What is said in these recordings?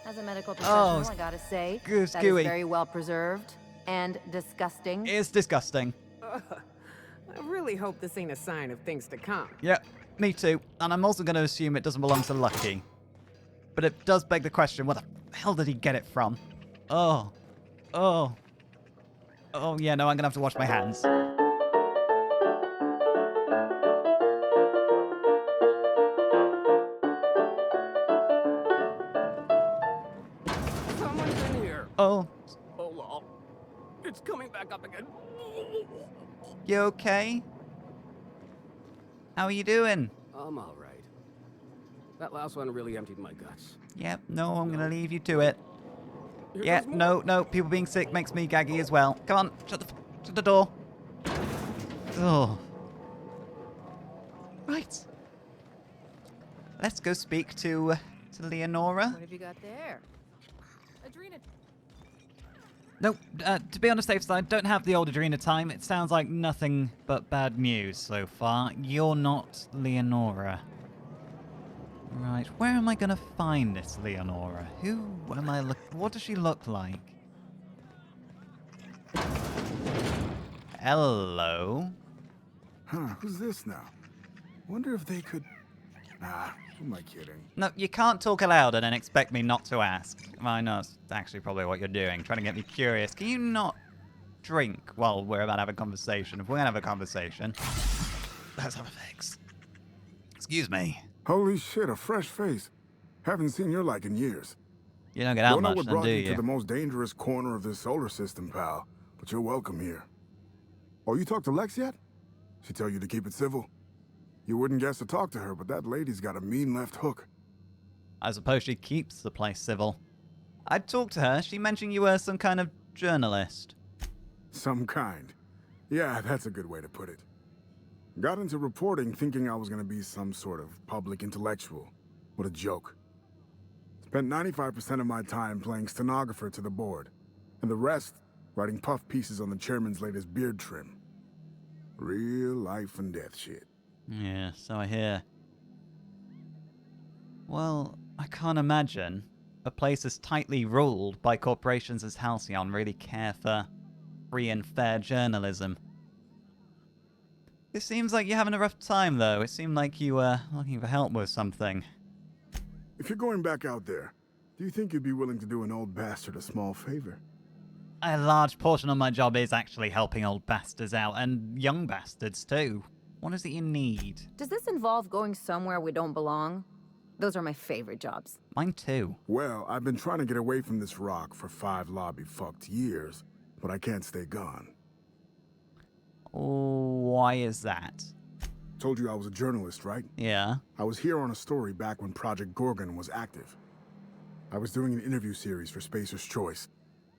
As a medical professional, I gotta say, that is very well preserved and disgusting. It's disgusting. I really hope this ain't a sign of things to come. Yep, me too. And I'm also going to assume it doesn't belong to Lucky. But it does beg the question, where the hell did he get it from? Oh. Oh. Oh, yeah, no, I'm going to have to wash my hands. Someone's in here. Oh. Hold on. It's coming back up again. You okay? How are you doing? I'm alright. That last one really emptied my guts. Yep, no, I'm going to leave you to it. Yeah, no, people being sick makes me gaggy as well. Come on, shut the door. Oh. Right. Let's go speak to Leonora. What have you got there? Adrena. No, to be on the safe side, don't have the old Adrena time. It sounds like nothing but bad news so far. You're not Leonora. Right, where am I gonna find this Leonora? Who am I what does she look like? Hello? Huh, who's this now? Wonder if they could... Nah, who am I kidding? No, you can't talk aloud and then expect me not to ask. Well, I know it's actually probably what you're doing, trying to get me curious. Can you not drink while we're about to have a conversation? If we're gonna have a conversation, let's have a fix. Excuse me. Holy shit, a fresh face. Haven't seen your like in years. You don't get out Don't know much, what then, brought do you you? to the most dangerous corner of this solar system, pal. But you're welcome here. Oh, you talked to Lex yet? She tell you to keep it civil? You wouldn't guess to talk to her, but that lady's got a mean left hook. I suppose she keeps the place civil. I talked to her. She mentioned you were some kind of journalist. Some kind. Yeah, that's a good way to put it. Got into reporting thinking I was gonna be some sort of public intellectual. What a joke. Spent 95% of my time playing stenographer to the board, and the rest writing puff pieces on the chairman's latest beard trim. Real life and death shit. Yeah, so I hear. Well, I can't imagine a place as tightly ruled by corporations as Halcyon really care for free and fair journalism. It seems like you're having a rough time, though. It seemed like you were looking for help with something. If you're going back out there, do you think you'd be willing to do an old bastard a small favor? A large portion of my job is actually helping old bastards out, and young bastards, too. What is it you need? Does this involve going somewhere we don't belong? Those are my favorite jobs. Mine, too. Well, I've been trying to get away from this rock for 5 lobby-fucked years, but I can't stay gone. Why is that? Told you I was a journalist, right? Yeah. I was here on a story back when Project Gorgon was active. I was doing an interview series for Spacer's Choice.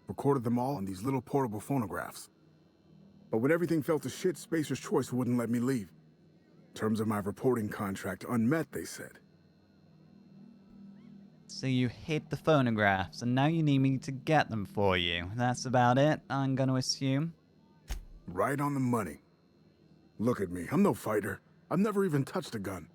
Recorded them all on these little portable phonographs. But when everything fell to shit, Spacer's Choice wouldn't let me leave. Terms of my reporting contract unmet, they said. So you hid the phonographs, and now you need me to get them for you. That's about it, I'm gonna assume. Right on the money. Look at me, I'm no fighter. I've never even touched a gun.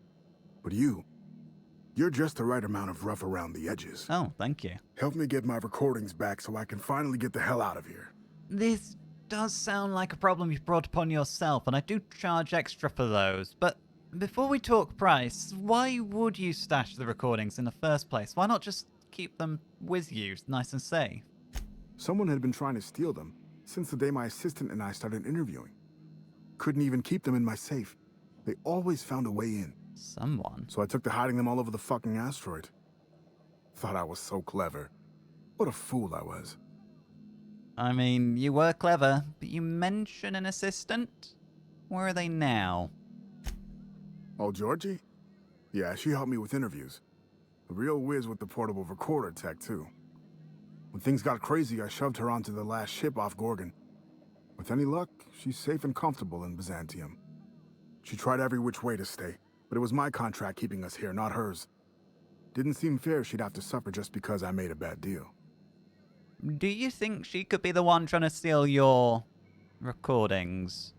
But you're just the right amount of rough around the edges. Oh, thank you. Help me get my recordings back so I can finally get the hell out of here. This does sound like a problem you've brought upon yourself, and I do charge extra for those. But before we talk price, why would you stash the recordings in the first place? Why not just keep them with you, nice and safe? Someone had been trying to steal them since the day my assistant and I started interviewing. Couldn't even keep them in my safe. They always found a way in. Someone? So I took to hiding them all over the fucking asteroid. Thought I was so clever. What a fool I was. I mean, you were clever, but you mentioned an assistant? Where are they now? Oh, Georgie? Yeah, she helped me with interviews. A real whiz with the portable recorder tech, too. When things got crazy, I shoved her onto the last ship off Gorgon. With any luck, she's safe and comfortable in Byzantium. She tried every which way to stay, but it was my contract keeping us here, not hers. Didn't seem fair she'd have to suffer just because I made a bad deal. Do you think she could be the one trying to steal your recordings?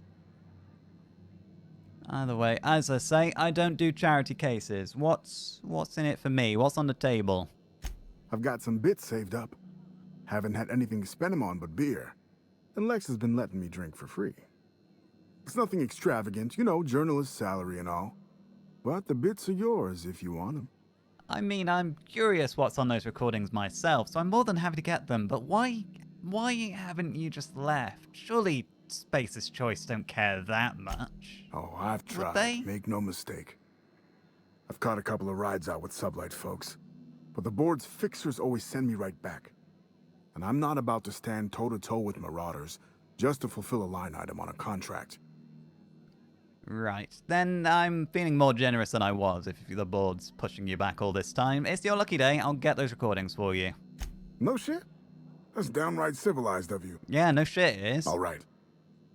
Either way, as I say, I don't do charity cases. What's in it for me? What's on the table? I've got some bits saved up. Haven't had anything to spend them on but beer. And Lex has been letting me drink for free. It's nothing extravagant, you know, journalist salary and all. But the bits are yours if you want them. I mean, I'm curious what's on those recordings myself, so I'm more than happy to get them, but why haven't you just left? Surely Space's Choice don't care that much. Oh, I've Would tried. they? Make no mistake. I've caught a couple of rides out with Sublight folks. But the board's fixers always send me right back. And I'm not about to stand toe-to-toe with marauders just to fulfill a line item on a contract. Right, then I'm feeling more generous than I was if the board's pushing you back all this time. It's your lucky day, I'll get those recordings for you. No shit? That's downright civilized of you. Yeah, no shit it is. All right.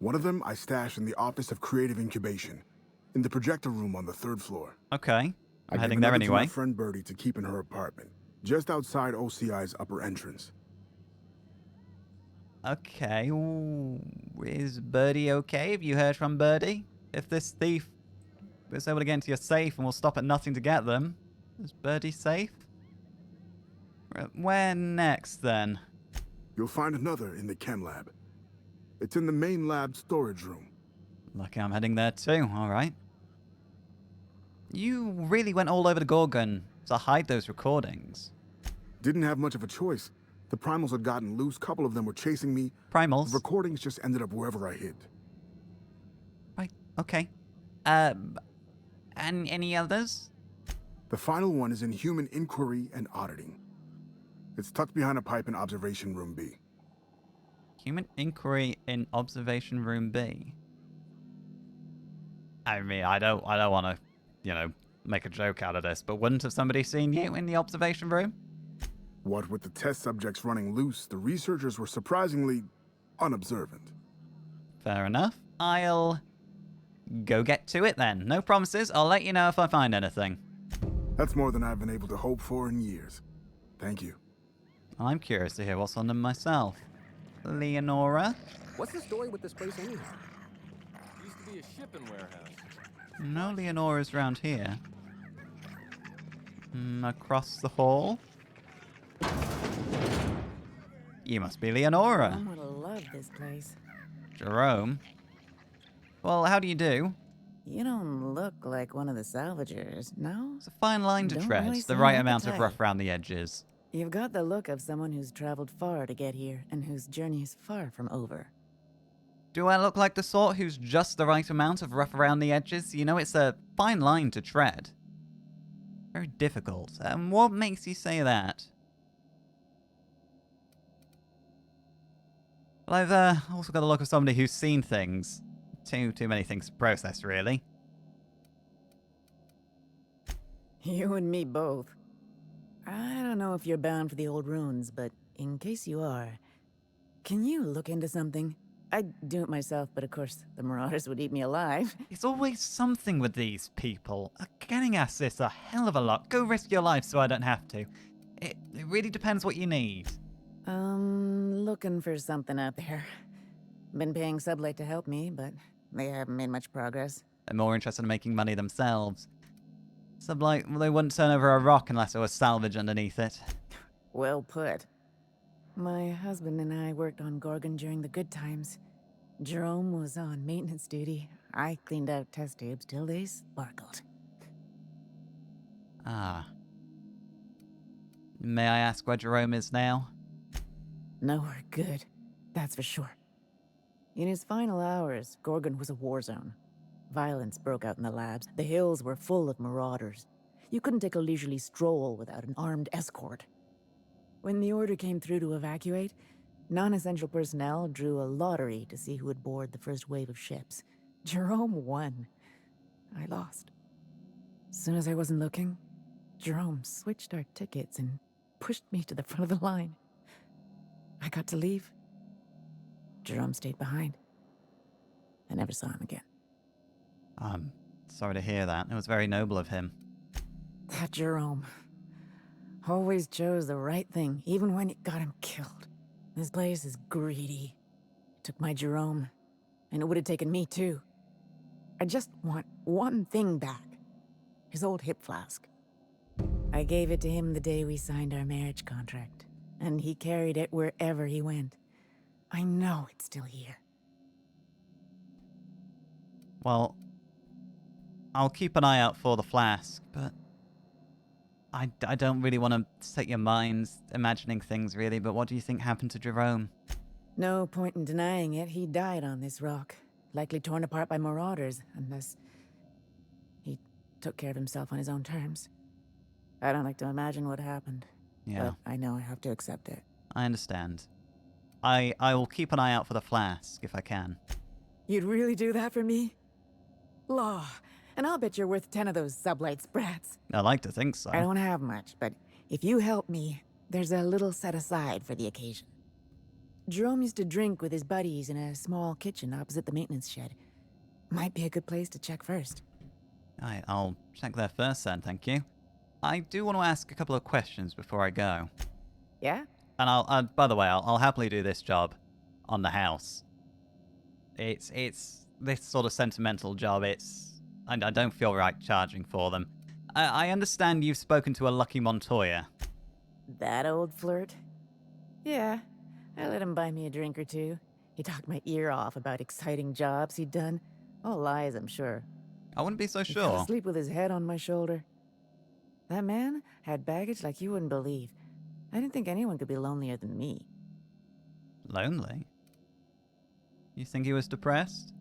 One of them I stash in the Office of Creative Incubation, in the projector room on the 3rd floor. Okay, I'm I heading gave there another to anyway. my friend Birdie to keep in her apartment, just outside OCI's upper entrance. Okay, ooh, is Birdie okay? Have you heard from Birdie? If this thief is able to get into your safe and will stop at nothing to get them, is Birdie safe? Where next, then? You'll find another in the chem lab. It's in the main lab storage room. Lucky I'm heading there too, alright. You really went all over the Gorgon to hide those recordings. Didn't have much of a choice. The primals had gotten loose, couple of them were chasing me. Primals? The recordings just ended up wherever I hid. Right, okay. And any others? The final one is in human inquiry and auditing. It's tucked behind a pipe in Observation Room B. Human inquiry in Observation Room B. I mean, I don't want to, you know, make a joke out of this, but wouldn't have somebody seen you in the observation room? What with the test subjects running loose, the researchers were surprisingly unobservant. Fair enough. I'll go get to it then. No promises. I'll let you know if I find anything. That's more than I've been able to hope for in years. Thank you. I'm curious to hear what's on them myself. Leonora? What's the story with this place anyhow? Used to be a shipping warehouse. No Leonora's round here. Across the hall? You must be Leonora. I'm gonna love this place. Jerome? Well, how do you do? You don't look like one of the salvagers, no? It's a fine line to Don't tread, really the seem right like the amount of type. rough around the edges. You've got the look of someone who's traveled far to get here and whose journey is far from over. Do I look like the sort who's just the right amount of rough around the edges? You know, it's a fine line to tread. Very difficult. What makes you say that? Well, I've also got the look of somebody who's seen things. Too many things to process, really. You and me both. I don't know if you're bound for the old ruins, but in case you are, can you look into something? I'd do it myself, but of course, the marauders would eat me alive. It's always something with these people. Getting asked this a hell of a lot. Go risk your life so I don't have to. It really depends what you need. Looking for something out there. Been paying Sublight to help me, but they haven't made much progress. They're more interested in making money themselves. Sublight, well, they wouldn't turn over a rock unless there was salvage underneath it. Well put. My husband and I worked on Gorgon during the good times. Jerome was on maintenance duty. I cleaned out test tubes till they sparkled. Ah. May I ask where Jerome is now? Nowhere good, that's for sure. In his final hours, Gorgon was a war zone. Violence broke out in the labs. The hills were full of marauders. You couldn't take a leisurely stroll without an armed escort. When the order came through to evacuate, non-essential personnel drew a lottery to see who would board the first wave of ships. Jerome won. I lost. As soon as I wasn't looking, Jerome switched our tickets and pushed me to the front of the line. I got to leave. Jerome stayed behind. I never saw him again. I'm sorry to hear that. It was very noble of him. That Jerome always chose the right thing, even when it got him killed. This place is greedy. It took my Jerome, and it would have taken me too. I just want one thing back. His old hip flask. I gave it to him the day we signed our marriage contract, and he carried it wherever he went. I know it's still here. Well, I'll keep an eye out for the flask, but I don't really want to set your minds imagining things, really, but what do you think happened to Jerome? No point in denying it. He died on this rock, likely torn apart by marauders, unless he took care of himself on his own terms. I don't like to imagine what happened. Yeah. But I know I have to accept it. I understand. I will keep an eye out for the flask, if I can. You'd really do that for me? Law. And I'll bet you're worth 10 of those sublight sprats. I like to think so. I don't have much, but if you help me, there's a little set aside for the occasion. Jerome used to drink with his buddies in a small kitchen opposite the maintenance shed. Might be a good place to check first. I'll check there first then, thank you. I do want to ask a couple of questions before I go. Yeah? And by the way, I'll happily do this job on the house. It's this sort of sentimental job. I don't feel right charging for them. I understand you've spoken to a Lucky Montoya. That old flirt? Yeah, I let him buy me a drink or two. He talked my ear off about exciting jobs he'd done. All lies, I'm sure. I wouldn't be so He fell sure. asleep with his head on my shoulder. That man had baggage like you wouldn't believe. I didn't think anyone could be lonelier than me. Lonely? You think he was depressed?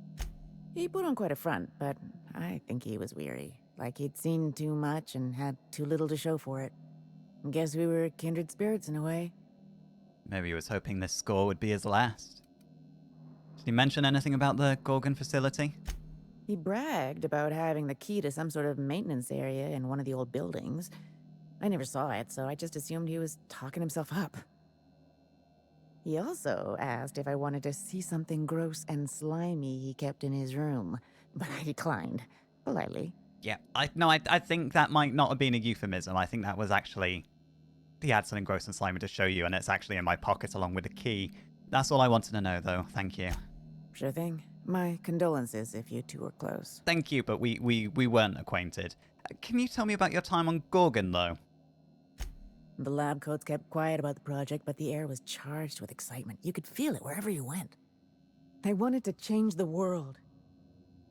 He put on quite a front, but I think he was weary. Like he'd seen too much and had too little to show for it. Guess we were kindred spirits in a way. Maybe he was hoping this score would be his last. Did he mention anything about the Gorgon facility? He bragged about having the key to some sort of maintenance area in one of the old buildings. I never saw it, so I just assumed he was talking himself up. He also asked if I wanted to see something gross and slimy he kept in his room, but I declined, politely. Yeah, I think that might not have been a euphemism. I think that was actually... He had something gross and slimy to show you, and it's actually in my pocket along with the key. That's all I wanted to know, though. Thank you. Sure thing. My condolences if you two were close. Thank you, but we weren't acquainted. Can you tell me about your time on Gorgon, though? The lab coats kept quiet about the project, but the air was charged with excitement. You could feel it wherever you went. They wanted to change the world.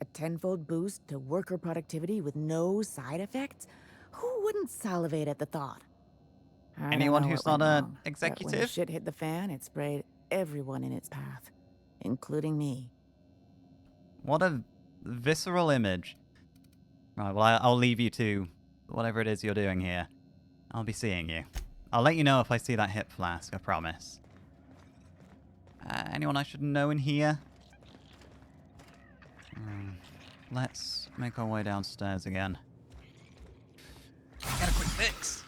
A tenfold boost to worker productivity with no side effects? Who wouldn't salivate at the thought? I don't Anyone know who's what not went an wrong, but when the executive? shit hit the fan, it sprayed everyone in its path, including me. What a visceral image. Right, well, I'll leave you to whatever it is you're doing here. I'll be seeing you. I'll let you know if I see that hip flask, I promise. Anyone I should know in here? Let's make our way downstairs again. Get a quick fix!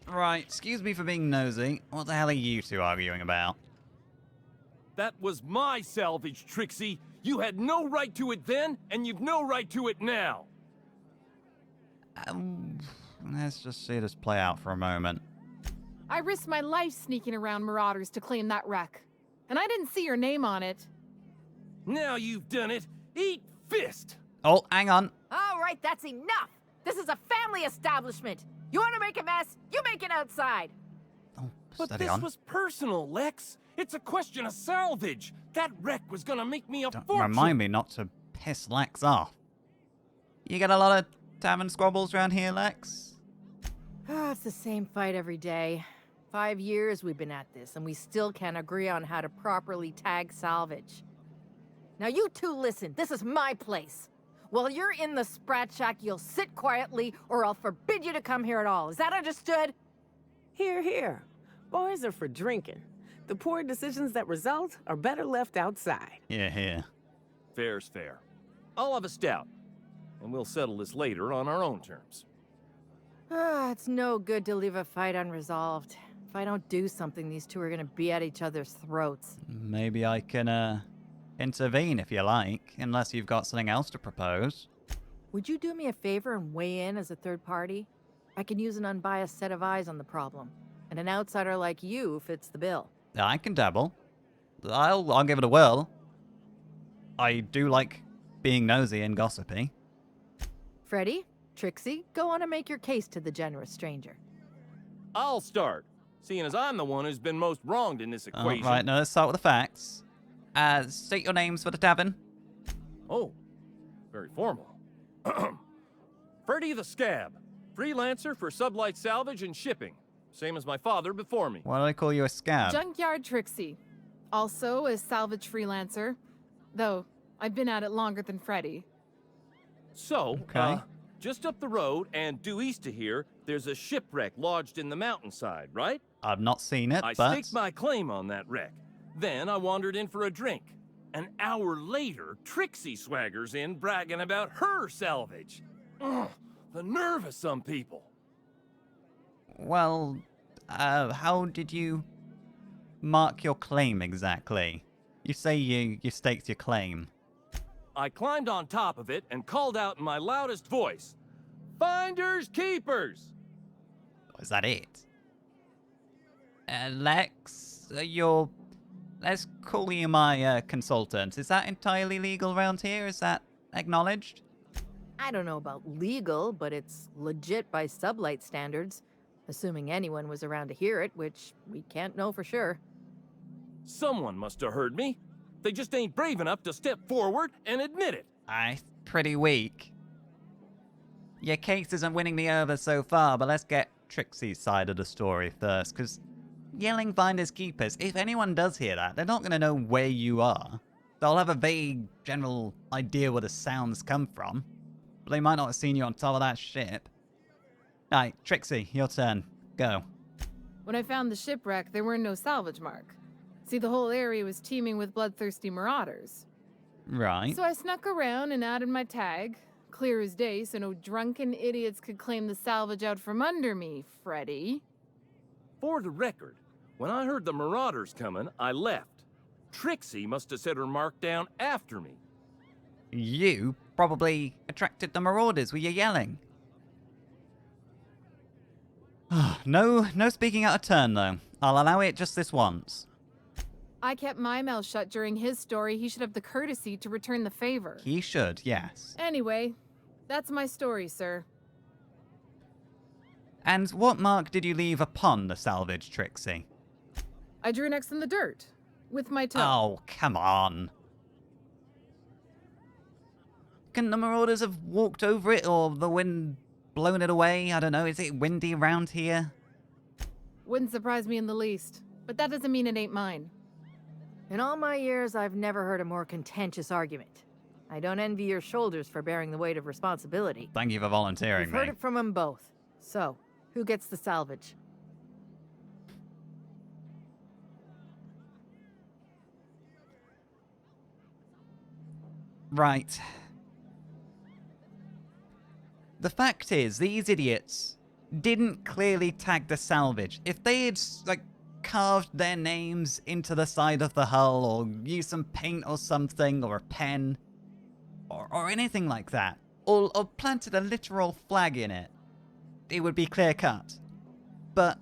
Right, excuse me for being nosy. What the hell are you two arguing about? That was my salvage, Trixie. You had no right to it then, and you've no right to it now. Let's just see this play out for a moment. I risked my life sneaking around Marauders to claim that wreck. And I didn't see your name on it. Now you've done it. Eat fist! Oh, hang on. All right, that's enough. This is a family establishment. You want to make a mess? You make it outside. Oh, But steady this on. was personal, Lex. It's a question of salvage. That wreck was gonna make me a Don't fortune. remind me not to piss Lex off. You get a lot of tavern squabbles around here, Lex? It's the same fight every day. 5 years we've been at this, and we still can't agree on how to properly tag salvage. Now you two listen, this is my place. While you're in the Sprat Shack, you'll sit quietly, or I'll forbid you to come here at all. Is that understood? Here, here. Bars are for drinking. The poor decisions that result are better left outside. Yeah, here. Fair's fair. I'll have a stout, and we'll settle this later on our own terms. It's no good to leave a fight unresolved. If I don't do something, these two are gonna be at each other's throats. Maybe I can, intervene if you like, unless you've got something else to propose. Would you do me a favor and weigh in as a third party? I can use an unbiased set of eyes on the problem, and an outsider like you fits the bill. I can dabble. I'll give it a whirl. I do like being nosy and gossipy. Freddy, Trixie, go on and make your case to the generous stranger. I'll start, seeing as I'm the one who's been most wronged in this equation. Right, now let's start with the facts. State your names for the tavern. Oh, very formal. Freddy the Scab, freelancer for sublight salvage and shipping. Same as my father before me. Why do I call you a scab? Junkyard Trixie. Also a salvage freelancer. Though, I've been at it longer than Freddy. So, Okay. just up the road and due east of here, there's a shipwreck lodged in the mountainside, right? I've not seen it, I but... staked my claim on that wreck. Then I wandered in for a drink. An hour later, Trixie swaggers in bragging about her salvage. Ugh, the nerve of some people. Well, how did you mark your claim exactly? You say you staked your claim. I climbed on top of it and called out in my loudest voice, "Finders keepers!" Is that it? Lex, let's call you my consultant. Is that entirely legal around here? Is that acknowledged? I don't know about legal, but it's legit by sublight standards. Assuming anyone was around to hear it, which we can't know for sure. Someone must have heard me. They just ain't brave enough to step forward and admit it. Pretty weak. Your case isn't winning me over so far, but let's get Trixie's side of the story first, because yelling finders keepers, if anyone does hear that, they're not going to know where you are. They'll have a vague, general idea where the sounds come from, but they might not have seen you on top of that ship. Alright, Trixie, your turn. Go. When I found the shipwreck, there were no salvage mark. See, the whole area was teeming with bloodthirsty marauders. Right. So I snuck around and added my tag, clear as day, so no drunken idiots could claim the salvage out from under me, Freddy. For the record, when I heard the marauders coming, I left. Trixie must have set her mark down after me. You probably attracted the marauders with your yelling. No speaking out of turn, though. I'll allow it just this once. I kept my mouth shut during his story. He should have the courtesy to return the favor. He should, yes. Anyway, that's my story, sir. And what mark did you leave upon the salvage, Trixie? I drew next in the dirt, with my toe. Oh, come on. Can the marauders have walked over it, or the wind blown it away? I don't know, is it windy around here? Wouldn't surprise me in the least, but that doesn't mean it ain't mine. In all my years, I've never heard a more contentious argument. I don't envy your shoulders for bearing the weight of responsibility. Thank you for volunteering We've me. heard it from them both. So, who gets the salvage? Right. The fact is, these idiots didn't clearly tag the salvage. If they had, like, carved their names into the side of the hull, or used some paint or something, or a pen, or anything like that, or planted a literal flag in it, it would be clear cut. But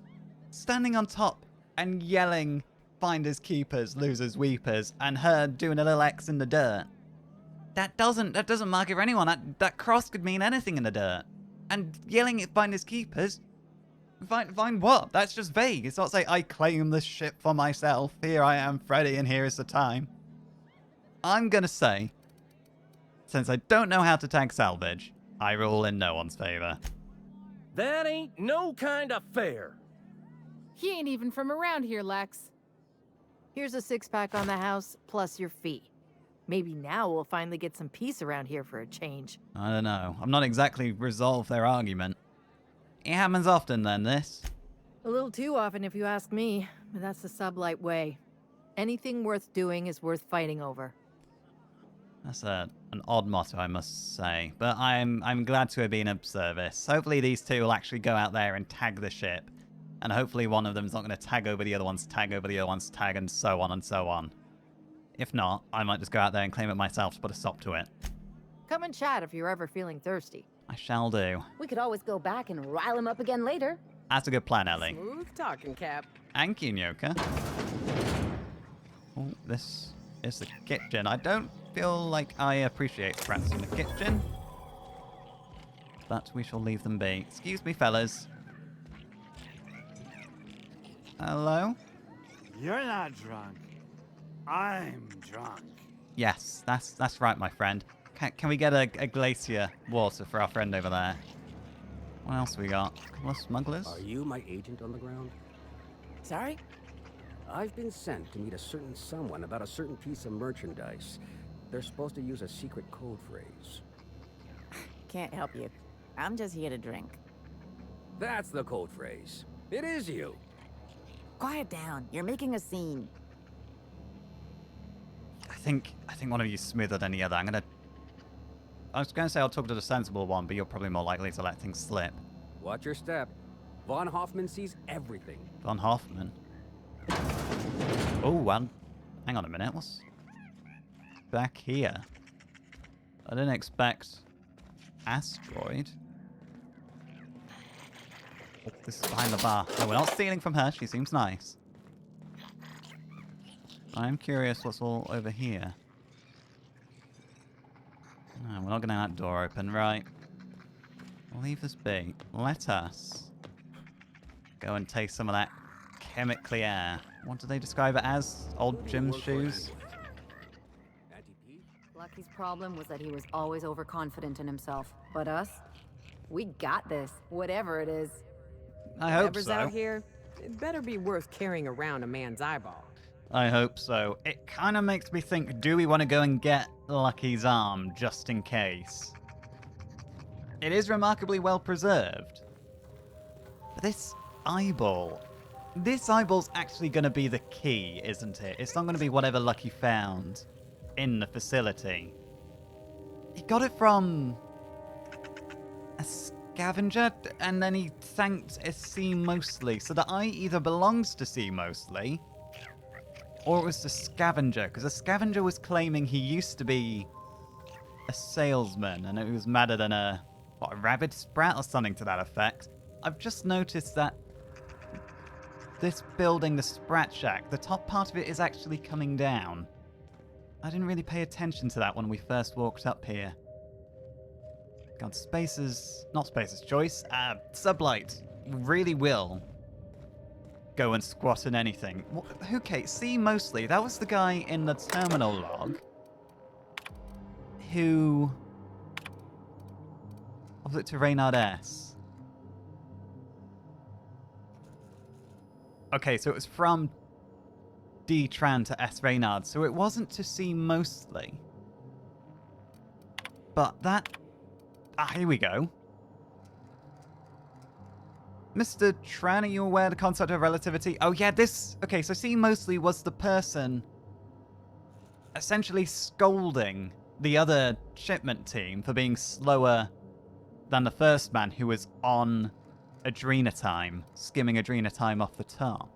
standing on top and yelling finders keepers, losers weepers, and her doing a little X in the dirt, that doesn't mark it for anyone. That cross could mean anything in the dirt. And yelling at finders keepers, find what? That's just vague. It's not say, I claim this ship for myself. Here I am, Freddy, and here is the time. I'm gonna say, since I don't know how to tag salvage, I rule in no one's favor. That ain't no kind of fair. He ain't even from around here, Lex. Here's a six-pack on the house, plus your fee. Maybe now we'll finally get some peace around here for a change. I don't know. I'm not exactly resolved their argument. It happens often then, this. A little too often if you ask me, but that's the sublight way. Anything worth doing is worth fighting over. That's an odd motto, I must say. But I'm glad to have been of service. Hopefully these two will actually go out there and tag the ship. And hopefully one of them's not going to tag over the other one's tag over the other one's tag, and so on and so on. If not, I might just go out there and claim it myself to put a stop to it. Come and chat if you're ever feeling thirsty. I shall do. We could always go back and rile him up again later. That's a good plan, Ellie. Smooth talking, Cap. Thank you, Nyoka. Oh, this is the kitchen. I don't feel like I appreciate rats in the kitchen. but we shall leave them be. Excuse me, fellas. Hello? You're not drunk. I'm drunk. Yes, that's right, my friend. Can we get a glacier water for our friend over there? What else we got? A couple of smugglers? Are you my agent on the ground? Sorry? I've been sent to meet a certain someone about a certain piece of merchandise. They're supposed to use a secret code phrase. Can't help you. I'm just here to drink. That's the code phrase. It is you. Quiet down. You're making a scene. I think one of you is smoother than the other. I was going to say I'll talk to the sensible one, but you're probably more likely to let things slip. Watch your step. Von Hoffman sees everything. Von Hoffman? Oh, well, hang on a minute. What's back here? I didn't expect Asteroid. Oh, this is behind the bar. No, we're not stealing from her. She seems nice. I'm curious what's all over here. No, we're not going to have that door open, right? Leave this be. Let us go and taste some of that chemically air. What do they describe it as? Old Jim's shoes? Lucky's problem was that he was always overconfident in himself. But us? We got this, whatever it is. I hope Whatever's so. out here, it better be worth carrying around a man's eyeball. I hope so. It kind of makes me think, do we want to go and get Lucky's arm just in case? It is remarkably well preserved. But this eyeball's actually going to be the key, isn't it? It's not going to be whatever Lucky found in the facility. He got it from a scavenger, and then he thanked a sea mostly. So the eye either belongs to sea mostly, or it was the scavenger, because the scavenger was claiming he used to be a salesman, and it was madder than a rabbit sprat or something to that effect. I've just noticed that this building, the Sprat Shack, the top part of it is actually coming down. I didn't really pay attention to that when we first walked up here. God, not Space's Choice, Sublight really will go and squat in anything. Okay, see, mostly, that was the guy in the terminal log who... was it to Reynard S? Okay, so it was from D. Tran to S. Reynard, so it wasn't to see mostly. But that... here we go. Mr. Tran, are you aware of the concept of relativity? Oh yeah, this... Okay, so see mostly was the person essentially scolding the other shipment team for being slower than the first man who was on Adrena time, skimming Adrena time off the top.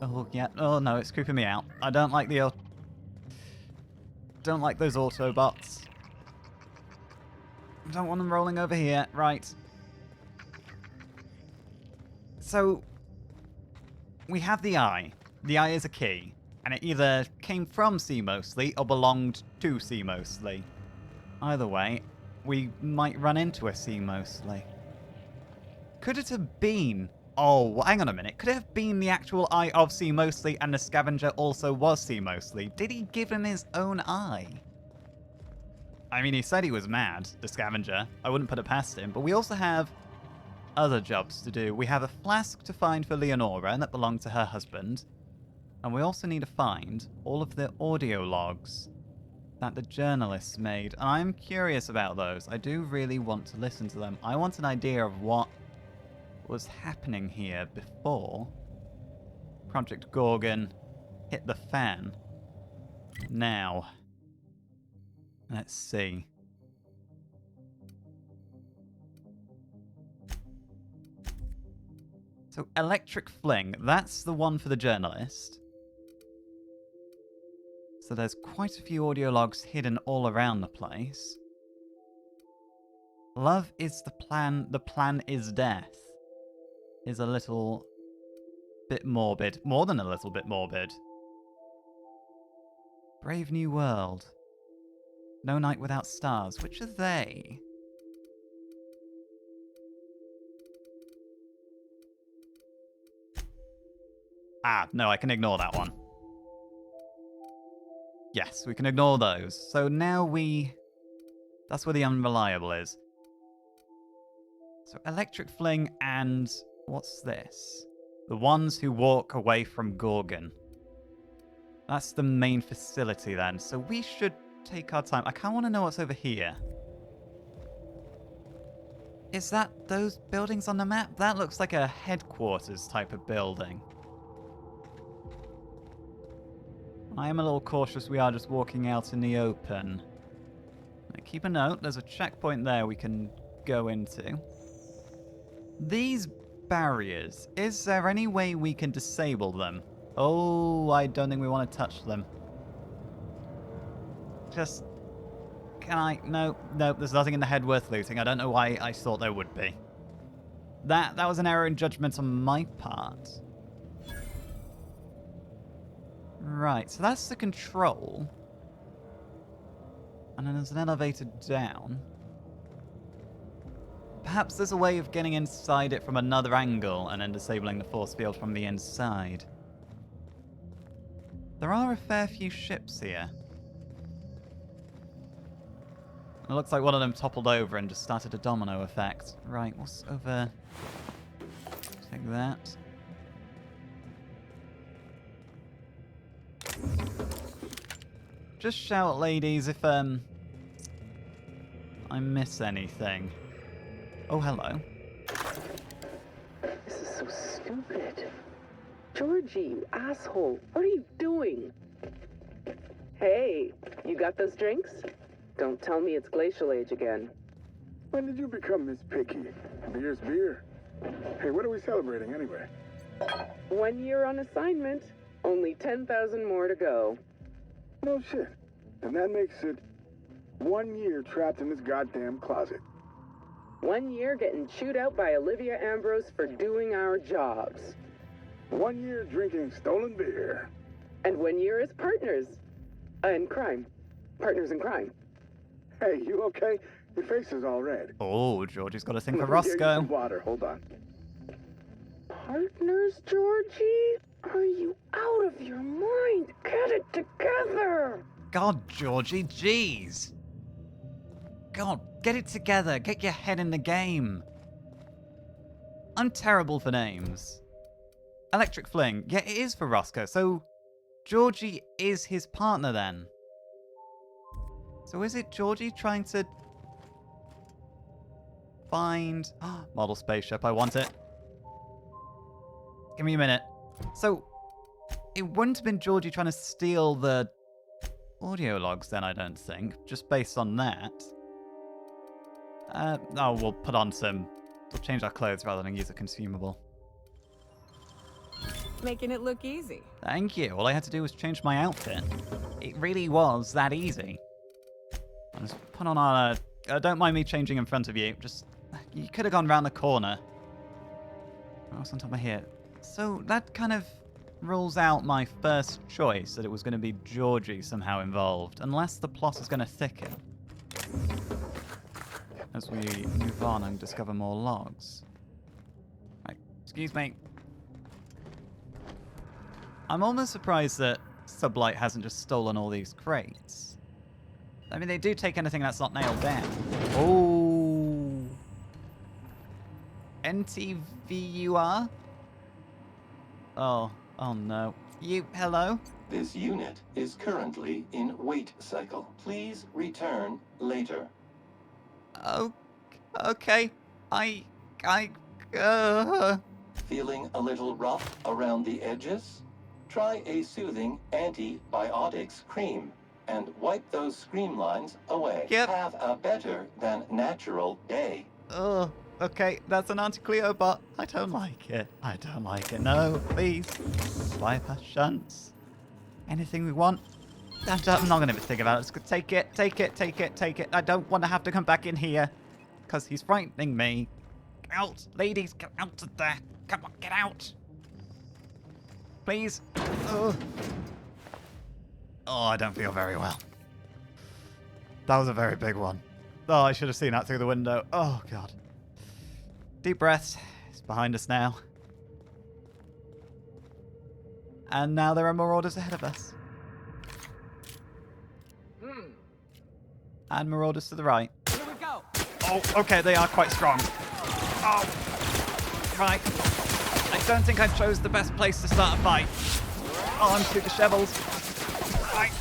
Oh, yeah. Oh, no, it's creeping me out. I don't like the... don't like those Autobots. Don't want them rolling over here. Right. So, we have the eye. The eye is a key, and it either came from Sea Mostly or belonged to Sea Mostly. Either way, we might run into a Sea Mostly. Could it have been... Oh, hang on a minute. Could it have been the actual eye of Sea Mostly and the scavenger also was Sea Mostly? Did he give him his own eye? I mean, he said he was mad, the scavenger. I wouldn't put it past him. But we also have other jobs to do. We have a flask to find for Leonora, and that belonged to her husband. And we also need to find all of the audio logs that the journalists made. And I'm curious about those. I do really want to listen to them. I want an idea of what was happening here before Project Gorgon hit the fan. Now, let's see. So, Electric Fling, that's the one for the journalist. So there's quite a few audio logs hidden all around the place. Love is the plan is death. Is a little bit morbid. More than a little bit morbid. Brave New World. No Night Without Stars. Which are they? Ah, no, I can ignore that one. Yes, we can ignore those. So now that's where the Unreliable is. So electric fling and... what's this? The ones who walk away from Gorgon. That's the main facility then. So we should take our time. I kind of want to know what's over here. Is that those buildings on the map? That looks like a headquarters type of building. I am a little cautious. We are just walking out in the open. Keep a note. There's a checkpoint there we can go into. These barriers. Is there any way we can disable them? Oh, I don't think we want to touch them. Just... can I? No, there's nothing in the head worth looting. I don't know why I thought there would be. That was an error in judgment on my part. Right, so that's the control. And then there's an elevator down. Perhaps there's a way of getting inside it from another angle and then disabling the force field from the inside. There are a fair few ships here. It looks like one of them toppled over and just started a domino effect. Right, what's over... take that. Just shout, ladies, if I miss anything. Oh, hello. This is so stupid. Georgie, you asshole. What are you doing? Hey, you got those drinks? Don't tell me it's Glacial Age again. When did you become this picky? Beer's beer. Hey, what are we celebrating anyway? 1 year on assignment. Only 10,000 more to go. No shit. And that makes it 1 year trapped in this goddamn closet. 1 year getting chewed out by Olivia Ambrose for doing our jobs. 1 year drinking stolen beer. And 1 year as partners. In crime. Partners in crime. Hey, you okay? Your face is all red. Oh, Georgie's got a thing for Let me get you Roscoe. some water. Hold on. Partners, Georgie? Are you out of your mind? Get it together! God, Georgie, jeez. God, get it together. Get your head in the game. I'm terrible for names. Electric Fling. Yeah, it is for Roscoe. So, Georgie is his partner then. So is it Georgie trying to find... model spaceship, I want it. Give me a minute. So, it wouldn't have been Georgie trying to steal the audio logs then, I don't think. Just based on that. Oh, we'll put on some... we'll change our clothes rather than use a consumable. Making it look easy. Thank you. All I had to do was change my outfit. It really was that easy. I'll just put on our... don't mind me changing in front of you. Just... you could have gone round the corner. What else on top of here? So that kind of rules out my first choice, that it was going to be Georgie somehow involved. Unless the plot is going to thicken. As we move on and discover more logs. Right, excuse me. I'm almost surprised that Sublight hasn't just stolen all these crates. I mean, they do take anything that's not nailed down. Oh. NTVUR? Oh no. Hello? This unit is currently in wait cycle. Please return later. Oh, okay. Feeling a little rough around the edges? Try a soothing antibiotics cream and wipe those scream lines away. Yep. Have a better than natural day. Oh, okay. That's an anti-Cleo, but I don't like it. I don't like it. No, please. Wipe our shunts. Anything we want. I'm not going to think about it. Just take it, take it, take it, take it. I don't want to have to come back in here. Because he's frightening me. Get out. Ladies, get out of there. Come on, get out. Please. Oh, I don't feel very well. That was a very big one. Oh, I should have seen that through the window. Oh, God. Deep breaths. It's behind us now. And now there are marauders ahead of us. And marauders to the right. Here we go. Oh, okay, they are quite strong. Oh, right. I don't think I chose the best place to start a fight. Oh, I'm too disheveled. Right.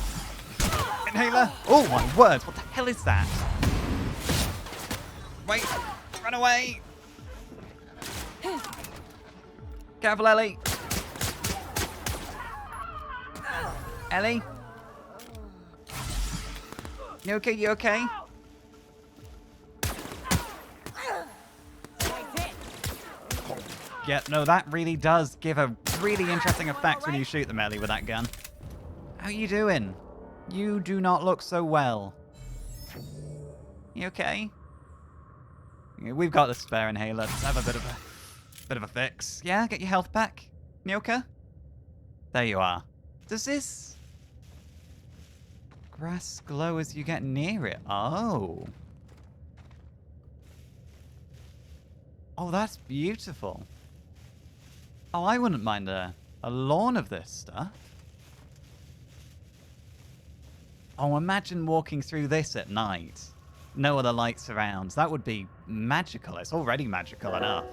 Inhaler. Oh, my word. What the hell is that? Wait. Run away. Careful, Ellie. Ellie? You okay? You okay? Yeah, no, that really does give a really interesting effect when you shoot them, Ellie, with that gun. How you doing? You do not look so well. You okay? Yeah, we've got the spare inhaler. Let's have a bit of a fix. Yeah, get your health back, Nyoka. There you are. Does this grass glow as you get near it? Oh. Oh, that's beautiful. Oh, I wouldn't mind a lawn of this stuff. Oh, imagine walking through this at night. No other lights around. That would be magical. It's already magical enough.